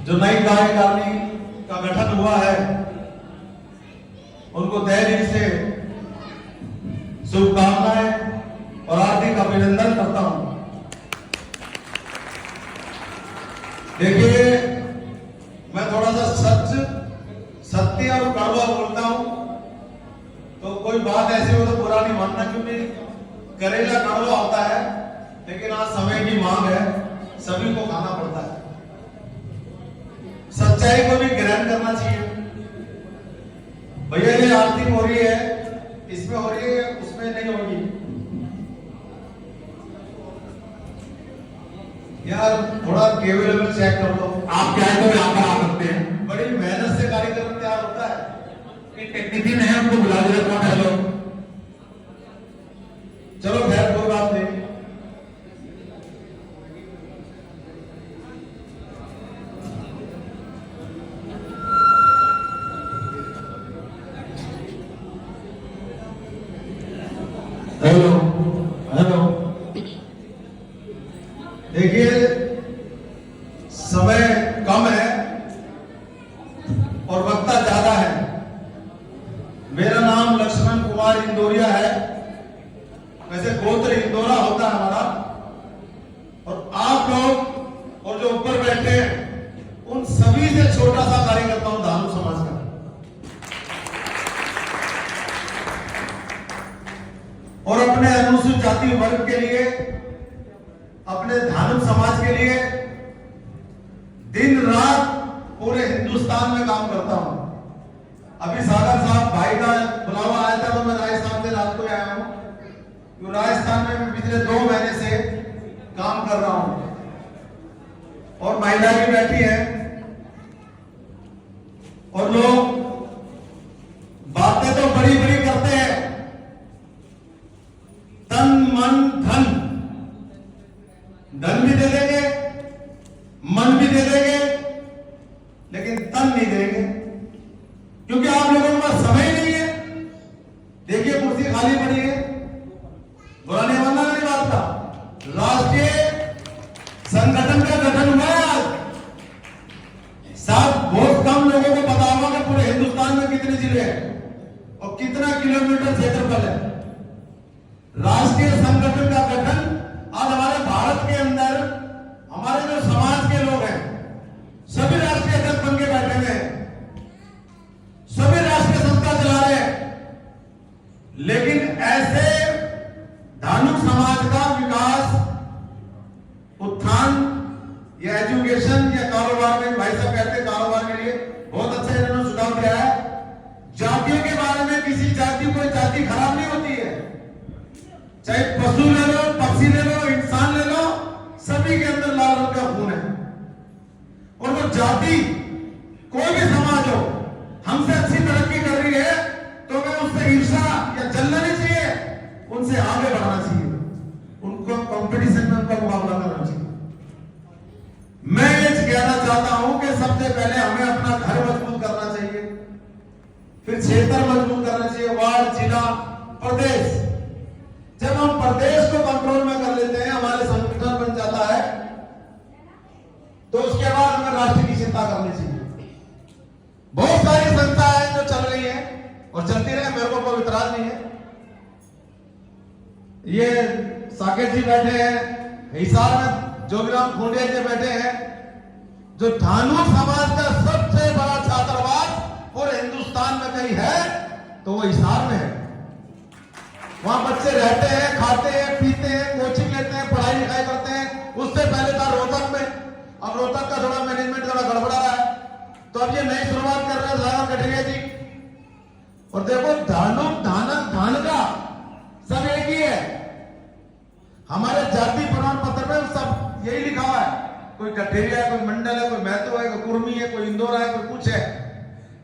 जो नई कार्यकारिणी का गठन हुआ है उनको तहे दिल से शुभकामनाएं और हार्दिक अभिनंदन करता हूं। देखिए, मैं थोड़ा सा सत्य और कड़वा बोलता हूं, तो कोई बात ऐसी हो तो बुरा नहीं मानना, क्योंकि करेला कड़वा होता है, लेकिन आज समय की मांग है, सभी को खाना पड़ता है। सच्चाई को भी ग्रहण करना चाहिए। भैया ये आरती हो रही है, इसमें हो रही है, उसमें नहीं होगी यार, थोड़ा केबल लेवल चेक कर लो। आप क्या तो यहाँ पर आ सकते हैं, बड़ी मेहनत से कार्यक्रम तैयार होता है। टेक्नीशियन है, हमको बुला दिया कौन है लोग। चलो खैर कोई बात नहीं। हेलो हेलो, देखिए समय कम है और वक्ता ज्यादा है। मेरा नाम लक्ष्मण कुमार इंदौरिया है, वैसे गोत्र इंदौरा होता है हमारा। और आप लोग और जो ऊपर बैठे हैं उन सभी से छोटा सा कार्यकर्ता हूं धानु समाज का। और अपने अनुसूचित जाति वर्ग के लिए, अपने धानु समाज के लिए दिन रात पूरे हिंदुस्तान में काम करता हूं। अभी सागर साहब भाई का बुलावा आया था, तो मैं राजस्थान से रात को आया हूं, तो राजस्थान में मैं पिछले 2 महीने से काम कर रहा हूं। और महिला भी बैठी है, और लोग बातें तो बड़ी बड़ी करते हैं, तन मन धन भी दे देंगे, मन भी दे देंगे, लेकिन तन नहीं देंगे, क्योंकि आप लोगों के पास समय नहीं है। देखिए कुर्सी खाली पड़ी है, बुरा नहीं मानना मेरी बात का। राष्ट्रीय संगठन का गठन हुआ है आज। साहब, बहुत कम लोगों को पता होगा कि पूरे हिंदुस्तान में कितने जिले हैं और कितना किलोमीटर क्षेत्रफल है। राष्ट्रीय संगठन का गठन आज हमारे भारत के अंदर हमारे जो समाज के लोग हैं सभी राष्ट्रीय अध्यक्ष बन के बैठे हुए हैं, सभी राष्ट्रीय संस्था चला रहे हैं। लेकिन ऐसे धानुक समाज का विकास, उत्थान या एजुकेशन या कारोबार में, भाई साहब कहते हैं कारोबार के लिए बहुत अच्छा इन्होंने सुझाव दिया है। जातियों के बारे में, किसी जाति कोई जाति खराब नहीं होती है, चाहे पशु ले लो, पक्षी ले लो, इंसान ले लो, सभी के अंदर लाल रंग का खून है। और वो जाति कोई भी समाज हो, हमसे अच्छी तरक्की कर रही है तो हमें उससे ईर्ष्या या जलना नहीं चाहिए, उनसे आगे बढ़ना चाहिए, उनको कंपटीशन में उनका मुकाबला करना चाहिए। मैं ये कहना चाहता हूं कि सबसे पहले हमें अपना घर मजबूत करना चाहिए, फिर क्षेत्र मजबूत करना चाहिए, वार्ड, जिला, प्रदेश। जब हम प्रदेश को कंट्रोल में कर लेते हैं, हमारे संगठन बन जाता है, तो उसके बाद हमें राष्ट्र की चिंता करनी चाहिए। बहुत सारी संस्थाएं जो चल रही हैं और चलती रहे, मेरे को कोई इतराज नहीं है। ये साकेत जी बैठे हैं, हिसार में जोगीराम खूंटिया जी बैठे हैं। जो धानु समाज का सबसे बड़ा छात्रावास पूरे हिंदुस्तान में कहीं है तो वो हिसार में है। वहां बच्चे रहते हैं, खाते हैं, पीते हैं, कोचिंग लेते हैं, पढ़ाई लिखाई करते हैं। उससे पहले था रोहतक में, अब रोहतक का थोड़ा मैनेजमेंट थोड़ा गड़बड़ा रहा है, तो अब ये नई शुरुआत कर रहे हैं सागर कटरिया जी। और देखो धानु धान का सब एक ही है। हमारे जाति प्रमाण पत्र में सब यही लिखा हुआ है, कोई कटेरिया है, कोई मंडल है, कोई महतो है, कोई कुर्मी है, कोई इंदौर है, कोई कुछ है,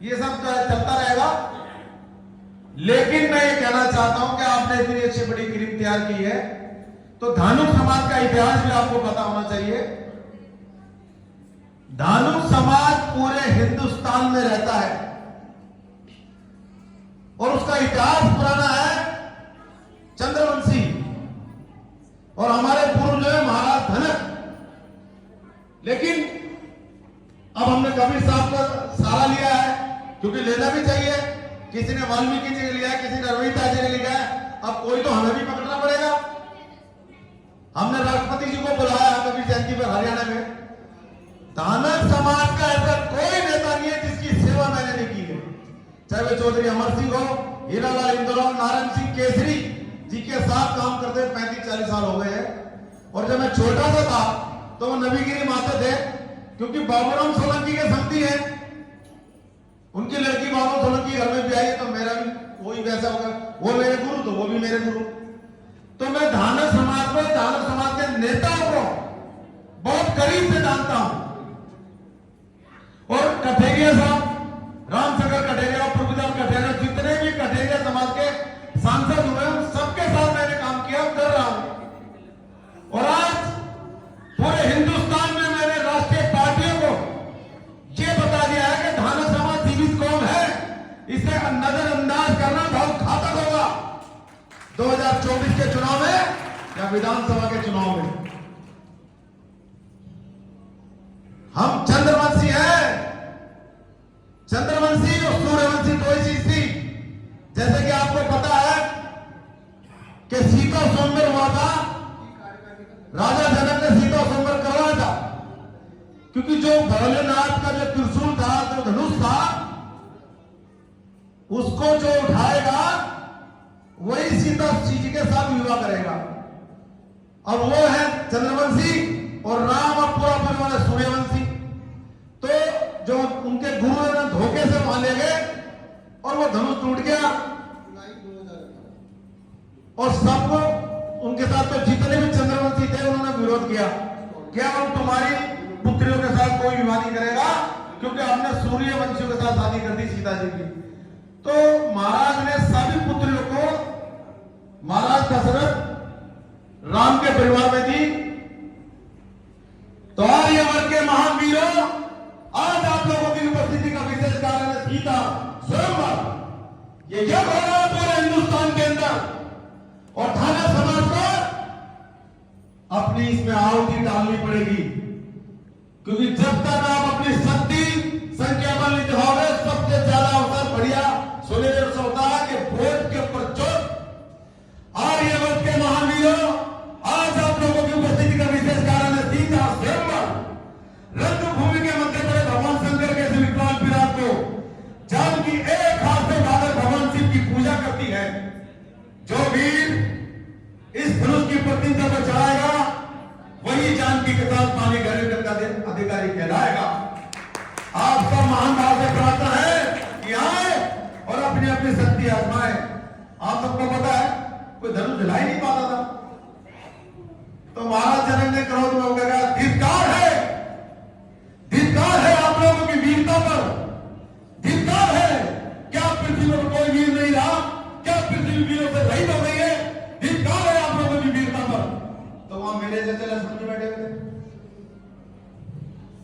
ये सब चलता रहेगा। लेकिन मैं ये कहना चाहता हूं कि आपने इतनी अच्छी बड़ी क्रीम तैयार की है, तो धानुक समाज का इतिहास भी आपको पता होना चाहिए। धानुक समाज पूरे हिंदुस्तान में रहता है और उसका इतिहास पुराना है, चंद्रवंशी। और हमारे पूर्व जो है महाराज धनक। लेकिन अब हमने कबीर साहब का सहारा लिया है, क्योंकि लेना भी चाहिए। किसी ने वाल्मीकि जी लिया है, किसी ने रविदास जी ने लिया है, अब कोई तो हमें भी पकड़ना पड़ेगा। हमने राष्ट्रपति जी को बुलाया कबीर जयंती पर हरियाणा में। धानक समाज का ऐसा कोई नेता नहीं है जिसकी सेवा मैंने नहीं की है, चाहे वो चौधरी अमर सिंह हो, हीरालाल इंदौर, नारायण सिंह केसरी जी के साथ काम करते 35-40 साल हो गए हैं। और जब मैं छोटा सा था तो वो नबीगिरी माता थे, क्योंकि बाबूराम सोलंकी के समधी हैं, उनकी लड़की बाबू सोलंकी घर में भी आई, तो मेरा भी वही वैसा होगा, वो मेरे गुरु तो वो भी मेरे गुरु। तो मैं धानक समाज को, धानक समाज के नेताओं को बहुत करीब से जानता हूं। और कठेरिया साहब, रामशंकर कठेरिया, प्रभुदास कठेरिया, जितने भी कठेरिया समाज के सांसद हुए हैं, सबके साथ मैंने काम किया, कर रहा हूं। और आज पूरे हिंदुस्तान में मैंने राष्ट्रीय पार्टियों को यह बता दिया है कि धानक समाज जीवित कौम है, इसे नजरअंदाज करना बहुत घातक होगा 2024 के चुनाव में या विधानसभा के चुनाव में। हम चंद्रवंशी हैं, चंद्रवंशी और सूर्यवंशी कोई चीज थी। जैसे कि आपको पता है कि सीता स्वयंवर हुआ था, राजा जनक ने सीता स्वयंवर करवाया था, क्योंकि जो भोलेनाथ का जो त्रिशूल था, जो धनुष था, उसको जो उठाएगा वही सीता जी के साथ विवाह करेगा। और वो है चंद्रवंशी, और राम और पूरा परिवार है सूर्यवंशी। तो जो उनके गुरु ने धोखे से वहां ले गए और वो धनुष टूट गया, और सबको उनके साथ तो जितने भी चंद्रवंशी थे उन्होंने विरोध किया, क्या हम तुम्हारी पुत्रियों के साथ कोई विवाह नहीं करेगा, क्योंकि हमने सूर्यवंशियों के साथ शादी कर दी सीता जी की। तो महाराज ने सभी पुत्रियों को महाराज दशरथ राम के परिवार में दी। तो आर्यवर्त के महान वीरों, आज आप लोगों की उपस्थिति का विशेष कारण है सीता स्वयंवर। ये जब हो रहा है पूरे हिंदुस्तान के अंदर, और धानक समाज को अपनी इसमें आहुति डालनी पड़ेगी, क्योंकि जब तक आप अपनी शक्ति संख्या बल नहीं दिखाओगे, सबसे ज्यादा अवसर बढ़िया सुनिश्चित से होता है कि वोट के ऊपर चोट। आर्यवर्त के महान वीरों, आज आप लोगों की उपस्थिति का विशेष कारण है सीता स्वयंवर। रंगभूमि के मध्य पड़े भगवान शंकर के विकराल विराट को जानकी एक हाथ से उठाकर भगवान शिव की पूजा करती है। जो वीर इस धनुष की प्रतिष्ठा पर चढ़ाएगा वही जानकी के साथ पानी घरे का अधिकारी कहलाएगा। आप सब महान भाव से प्रार्थना है कि आए और अपनी अपनी शक्ति आजमाए। आप सबको पता है कोई धनुष जला ही नहीं पाता था, तो महाराज जनक ने क्रोध में होकर कहा, धिक्कार है, धिक्कार है आप लोगों की वीरता पर, धिक्कार है। क्या पृथ्वी पर कोई वीर नहीं रहा? क्या पृथ्वी वीरों से रहित हो गई है? धिक्कार है आप लोगों की वीरता पर। तो वहां मेरे जैसे लक्ष्मण जी बैठे थे,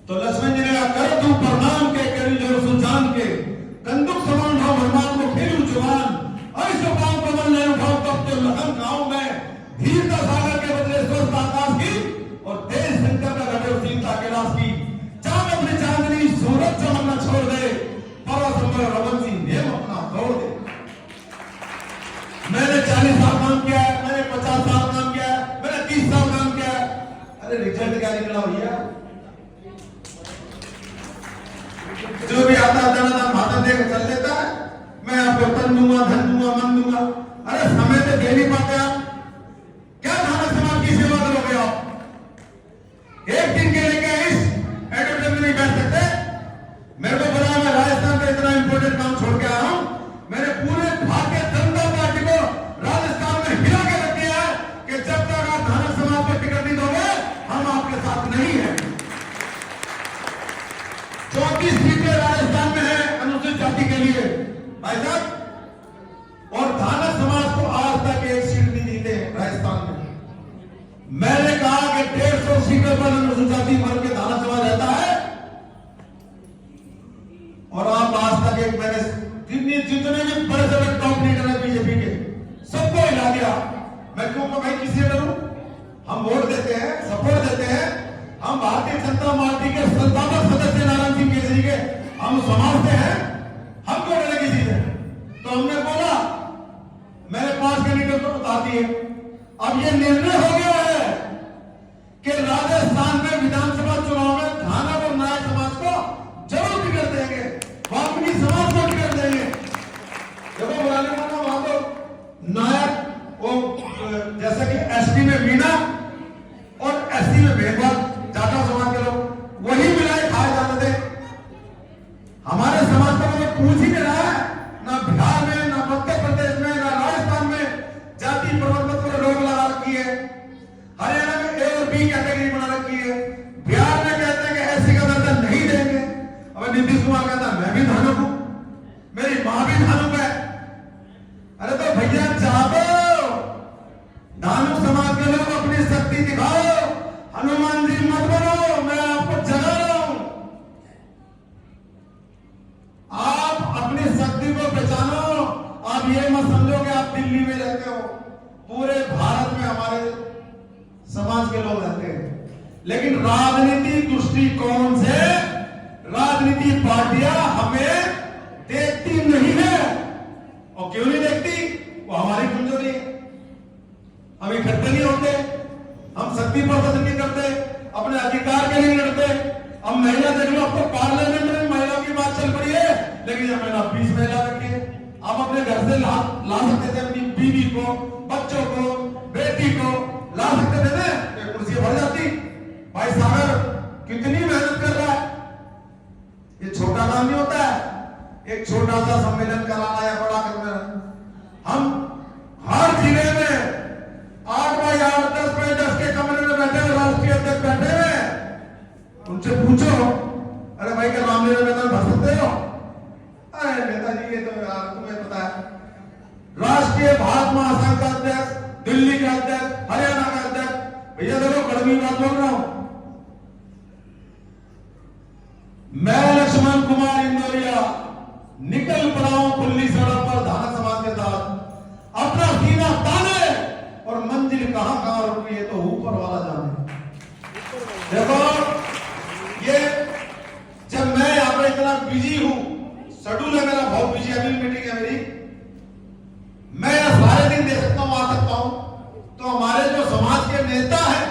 तो लक्ष्मण जी ने कहा, कर तू प्रणाम के करी जो सुजान के, कंदुक समान भाव हनुमान को खेलू जवान, ऐसे पांव कमल नहीं उठाओ तब तो लखन गांव में, धीरता सागर के बदले स्वस्थ आकाश की, और तेज शंकर का घटे सीता कैलाश की। चांद अपनी चांदनी सूरज चमकना छोड़ दे, परसंबर रमन सिंह नेम अपना तोड़ दे। मैंने 40 साल काम किया है, मैंने 50 साल काम किया है, मैंने 30 साल काम किया है। अरे रिजल्ट क्या निकला भैया? जो भी आता है माता देकर चल देता है, मैं आपको तन दूंगा, धन दूंगा, मन दूंगा। अरे समय तो दे नहीं पाते आप, क्या धानक समाज की सेवा करोगे आप? एक दिन के लिए क्या इस एडवर्टाइजमेंट में नहीं बैठ सकते? मेरे को पता है, मैं राजस्थान का इतना इंपोर्टेंट काम छोड़ के आया हूं। मैंने पूरे भारतीय जनता पार्टी को राजस्थान में हिला के रख दिया है कि जब तक आप धानक समाज को टिकट नहीं दोगे, हम आपके साथ नहीं है। 34 सीटें राजस्थान में है अनुसूचित जाति के लिए भाई साहब, और धानक समाज को आज तक एक सीट नहीं देते राजस्थान में। मैंने कहा कि 150 सीटों पर अनुसूचित जाति वर्ग के धानक समाज रहता है, और आप आज तक एक मैंने जितने भी बड़े से बड़े टॉप लीडर है बीजेपी के, सबको हिला दिया। मैं क्यों भाई किसी डरूं? हम वोट देते हैं, सपोर्ट देते हैं। हम भारतीय जनता पार्टी के संस्थापक सदस्य नारायण सिंह देखिए हम समाज से हैं, हमको मिलेगी सीधे। तो हमने बोला, मेरे 5 कैंडिडेट को बता दिए। अब ये निर्णय हो गया है कि राजस्थान में विधानसभा चुनाव में धानक और नायक समाज को जरूर टिकट देंगे, वाल्मीकि समाज को टिकट देंगे। देखो बुलाने वाला वहां तो नायक वो जैसे कि एसटी में मीना और एससी में भेदभाव, जाटव समाज के लोग वही मिलाए खाए जाते थे। हमारे समाज का तो पूछ ही नहीं रहा है, ना बिहार में, ना मध्य प्रदेश में, ना राजस्थान में जाति प्रवर्तन पर रोक लगा रखी है। हरियाणा में ए और बी कैटेगरी बना रखी है। बिहार में कहते हैं कि एससी का दर्जा नहीं देंगे। अब नीतीश कुमार कहता है मैं भी धानुक हूं, मेरी मां भी धानुक है। अरे तो भैया जाओ, धानुक समाज के लोग अपनी शक्ति दिखाओ, हनुमान जी मत बनो, मैं आपको जगा रहा हूं। आप अपनी शक्ति को पहचानो। आप ये मत समझो कि आप दिल्ली में रहते हो, पूरे भारत में हमारे समाज के लोग रहते हैं। लेकिन राजनीति दृष्टिकोण से राजनीति पार्टियां हमें देखती नहीं है। और क्यों नहीं देखती? वो हमारी कमजोरी है। हम इकट्ठे नहीं होते, हम शक्ति प्रदर्शन नहीं करते, अपने अधिकार के लिए लड़ते। अब महिला देख लो, अब तो पार्लियामेंट में महिलाओं की बात चल पड़ी है, लेकिन ये महिला 20 महिला रखी है। आप अपने घर से ला सकते थे अपनी बीवी को, बच्चों को, बेटी को ला सकते थे ना, कुर्सी भर जाती। भाई सागर कितनी मेहनत कर रहा है, ये छोटा काम नहीं होता है। एक छोटा सा सम्मेलन कराना या बड़ा करना। हम हर जिले में 8 बाई 8, 10 बाई 10 के कमरे में बैठे हुए राष्ट्रीय अध्यक्ष बैठे हुए, उनसे पूछो, अरे भाई क्या रामलीला मैदान भर सकते हो? अरे नेताजी ये तो यार तुम्हें पता है, राष्ट्रीय भारत महासंघ का अध्यक्ष, दिल्ली का अध्यक्ष, हरियाणा का अध्यक्ष। भैया देखो कड़वी बात बोल रहा हूं, मैं लक्ष्मण कुमार इंदौरिया निकल पड़ा हूं खुली सड़क पर धानक समाज के साथ। अपना सीना ताने और मंजिल कहां कहां रुकी है तो ऊपर वाला जाने। देखो ये जब मैं यहां पर इतना बिजी हूं, शेड्यूल है मेरा बहुत बिजी, अभी मीटिंग है मेरी, मैं सारे दिन दे सकता हूं, आ सकता हूं। तो हमारे जो समाज के नेता हैं,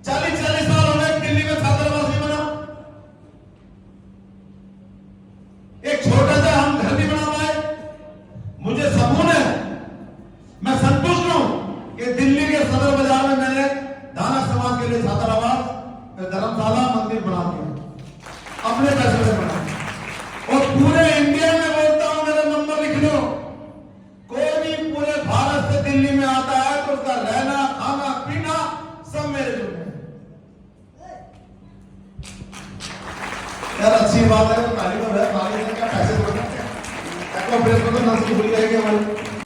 40-40 साल हो गए दिल्ली में छात्रावास नहीं बना, एक छोटा सा हम घर नहीं बना पाए। मुझे सकून है, मैं संतुष्ट हूं कि दिल्ली के सदर बाजार में मैंने धानक समाज के लिए छात्रावास, धर्मशाला, मंदिर बना दिया, अपने पैसे से बना। और पूरे इंडिया में बोलता हूं, मेरा नंबर लिख लो, कोई भी पूरे भारत से दिल्ली में आता है तो उसका रहना, खाना, पीना सब मेरे जुम्मे है। यार अच्छी बात है, ताली तो है, ताली का पैसे तो प्रेस को तो नजर भूल जाएगी हमारी।